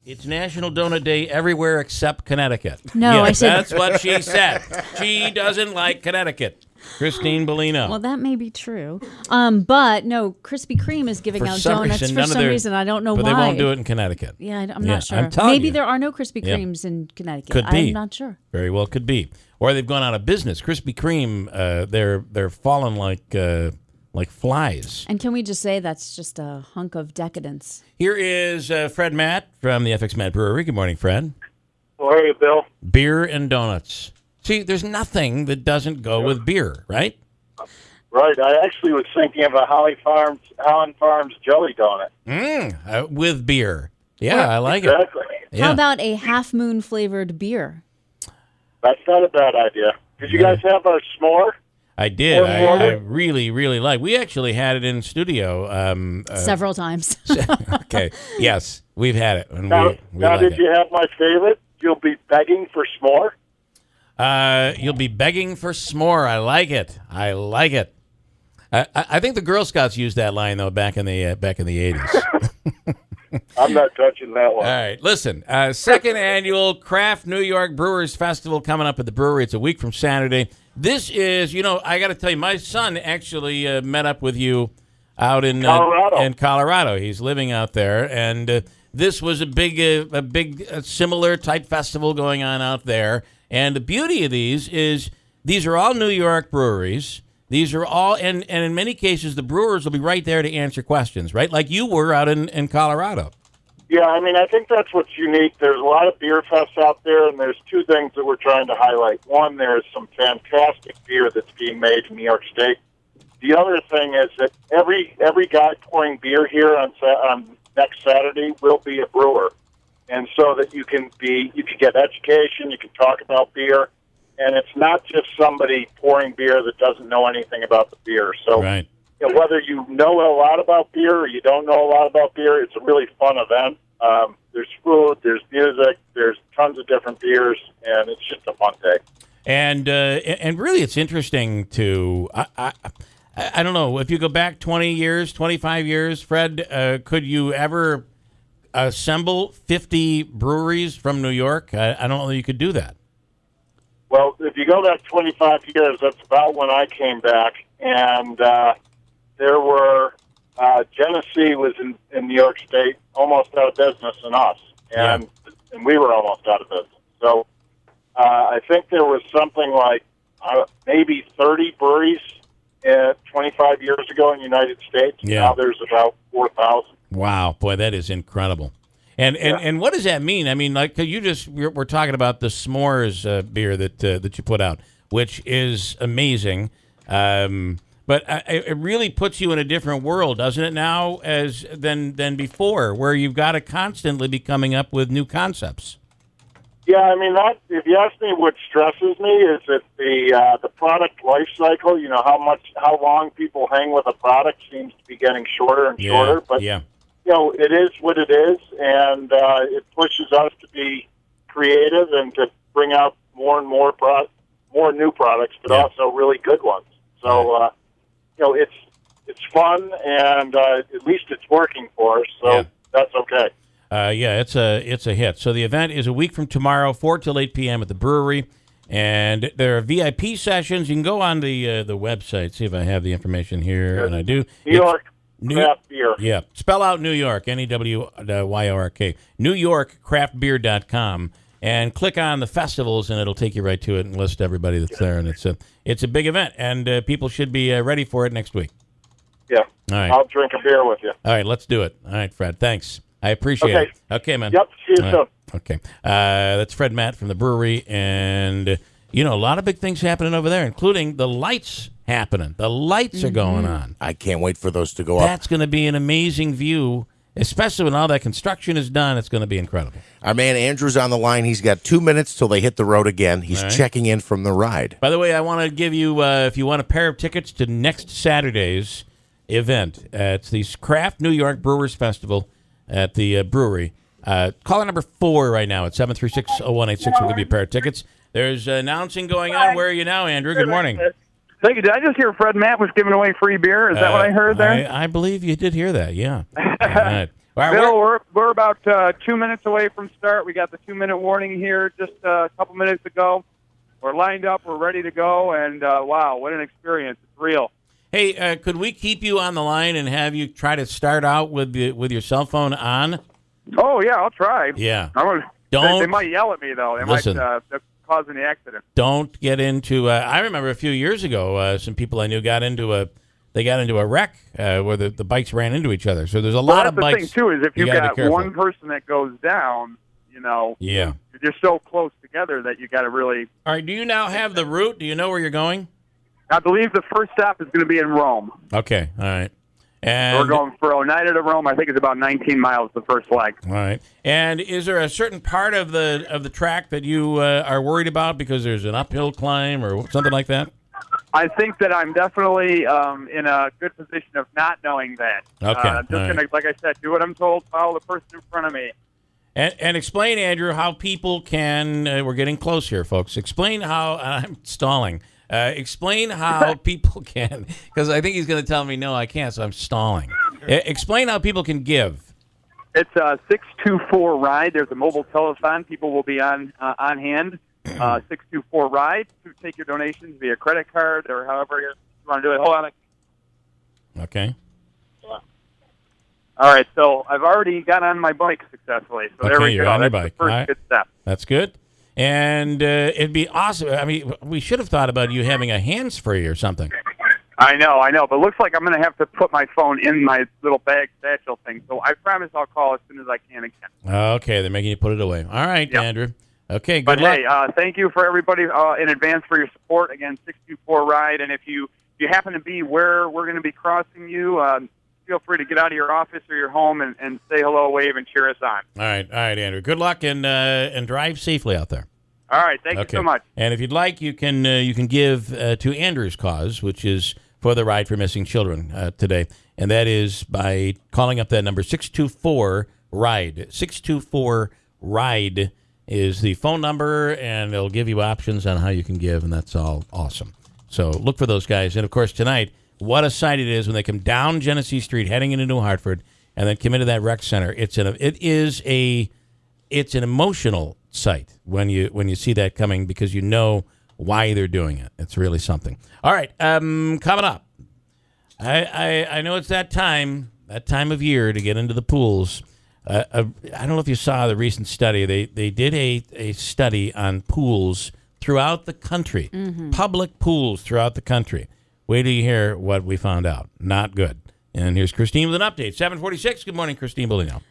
It's National Donut Day everywhere except Connecticut. No, yeah, I said... That's what she said. She doesn't like Connecticut. Christine Bellino. Well, that may be true. But, no, Krispy Kreme is giving out donuts for some reason. I don't know why. But they won't do it in Connecticut. Yeah, I'm not sure. I'm telling Maybe you. there are no Krispy Kremes in Connecticut. Could be. I'm not sure. Very well could be. Or they've gone out of business. Krispy Kreme, they're falling like flies. And can we just say that's just a hunk of decadence? Here is Fred Matt from the FX Matt Brewery. Good morning, Fred. How are you, Bill? Beer and donuts. See, there's nothing that doesn't go with beer, right? Right. I actually was thinking of a Holland Farms jelly donut. With beer. Yeah, I like exactly. it. Yeah. How about a Half Moon flavored beer? That's not a bad idea. Did you guys have our s'more? I did. I really, really like. We actually had it in studio. Several times. Okay. Yes, we've had it. And Now, we now like did it. you have my favorite? You'll be begging for s'more? You'll be begging for s'more. I like it. I like it. I think the Girl Scouts used that line though back in the 80s. I'm not touching that one. All right, listen. Second annual Craft New York Brewers Festival coming up at the brewery. It's a week from Saturday. This is, I got to tell you, my son actually met up with you out in Colorado. He's living out there, and this was a big similar type festival going on out there. And the beauty of these are all New York breweries. These are all, and in many cases, the brewers will be right there to answer questions, right? Like you were out in Colorado. Yeah, I mean, I think that's what's unique. There's a lot of beer fests out there, and there's two things that we're trying to highlight. One, there's some fantastic beer that's being made in New York State. The other thing is that every guy pouring beer here on next Saturday will be a brewer, and so that you can get education, you can talk about beer, and it's not just somebody pouring beer that doesn't know anything about the beer. So. Right. Whether you know a lot about beer or you don't know a lot about beer, it's a really fun event. There's food, there's music, there's tons of different beers, and it's just a fun day. And really, it's interesting to I don't know if you go back 20 years, 25 years, Fred. Could you ever assemble 50 breweries from New York? I don't know that you could do that. Well, if you go back 25 years, that's about when I came back, and there were Genesee was in New York State, almost out of business, and us, and we were almost out of business. So I think there was something like maybe 30 breweries 25 years ago in the United States. Yeah. Now there's about 4,000. Wow, boy, that is incredible. And what does that mean? I mean, like we're talking about the s'mores beer that you put out, which is amazing. But it really puts you in a different world, doesn't it now, than before, where you've got to constantly be coming up with new concepts. Yeah, I mean, if you ask me what stresses me is that the product life cycle, how long people hang with a product seems to be getting shorter and shorter. But, it is what it is, and it pushes us to be creative and to bring out more and more new products, but also really good ones. So, it's fun, and at least it's working for us, so that's okay. It's a hit. So the event is a week from tomorrow, 4 till 8 p.m. at the brewery, and there are VIP sessions. You can go on the website, see if I have the information here, and I do. New York Craft Beer. Yeah, spell out New York, NEWYORK, NewYorkCraftBeer.com, and click on the festivals, and it'll take you right to it and list everybody that's there. And it's a big event, and people should be ready for it next week. Yeah. All right. I'll drink a beer with you. All right, let's do it. All right, Fred, thanks. I appreciate it. Okay, man. Yep, see you soon. Okay. That's Fred Matt from the brewery, and, a lot of big things happening over there, including the lights happening. The lights are going on. I can't wait for those to go up. That's going to be an amazing view, especially when all that construction is done. It's going to be incredible. Our man Andrew's on the line. He's got 2 minutes till they hit the road again. He's checking in from the ride. By the way, I want to give you, if you want a pair of tickets to next Saturday's event, it's the Craft New York Brewers Festival at the brewery. Caller number 4 right now at 736-0186 will give you a pair of tickets. There's announcing going on. Where are you now, Andrew? Good morning. Thank you. Did I just hear Fred Matt was giving away free beer? Is that what I heard there? I believe you did hear that, yeah. All right. Bill, we're about 2 minutes away from start. We got the 2-minute warning here just a couple minutes ago. We're lined up. We're ready to go. And, wow, what an experience. It's real. Hey, could we keep you on the line and have you try to start out with your cell phone on? Oh, yeah, I'll try. Yeah. They might yell at me, though. They might cause any accident. Don't get into I remember a few years ago, some people I knew got into a wreck where the bikes ran into each other. So there's a lot of bikes. The thing, too, is if you've got one person that goes down, yeah, you're so close together that you got to really... All right, do you now have the route? Do you know where you're going? I believe the first stop is going to be in Rome. Okay, all right. And we're going for Oneida to Rome. I think it's about 19 miles the first leg. All right. And is there a certain part of the track that you are worried about because there's an uphill climb or something like that? I think that I'm definitely in a good position of not knowing that. Okay. I'm just going to, like I said, do what I'm told, follow the person in front of me. And explain, Andrew, how people can, we're getting close here, folks. Explain how, I'm stalling. Explain how people can, because I think he's going to tell me, no, I can't, so I'm stalling. Explain how people can give. It's a 624-RIDE. There's a mobile telethon. People will be on hand. 624-RIDE to take your donations via credit card or however you want to do it. Hold on. Okay. All right, so I've already got on my bike successfully. So there we you're go. on your That's bike. the first good step. That's good. And it'd be awesome. I mean, we should have thought about you having a hands-free or something. I know. But it looks like I'm going to have to put my phone in my little bag satchel thing. So I promise I'll call as soon as I can again. Okay, they're making you put it away. All right, yep. Andrew. Okay, good but luck. Hey, thank you for everybody in advance for your support. Again, 624-RIDE. And if you happen to be where we're going to be crossing you, feel free to get out of your office or your home and say hello, wave, and cheer us on. All right, Andrew. Good luck and drive safely out there. All right, thank you so much. And if you'd like, you can give to Andrew's cause, which is for the Ride for Missing Children today, and that is by calling up that number 624-RIDE. 624-RIDE is the phone number, and they'll give you options on how you can give, and that's all awesome. So look for those guys, and of course tonight. What a sight it is when they come down Genesee Street, heading into New Hartford, and then come into that rec center. It's an emotional sight when you see that coming because you know why they're doing it. It's really something. All right, coming up, I know it's that time of year to get into the pools. I don't know if you saw the recent study. They did a study on pools throughout the country, public pools throughout the country. Wait till you hear what we found out. Not good. And here's Christine with an update. 746. Good morning, Christine Bolino.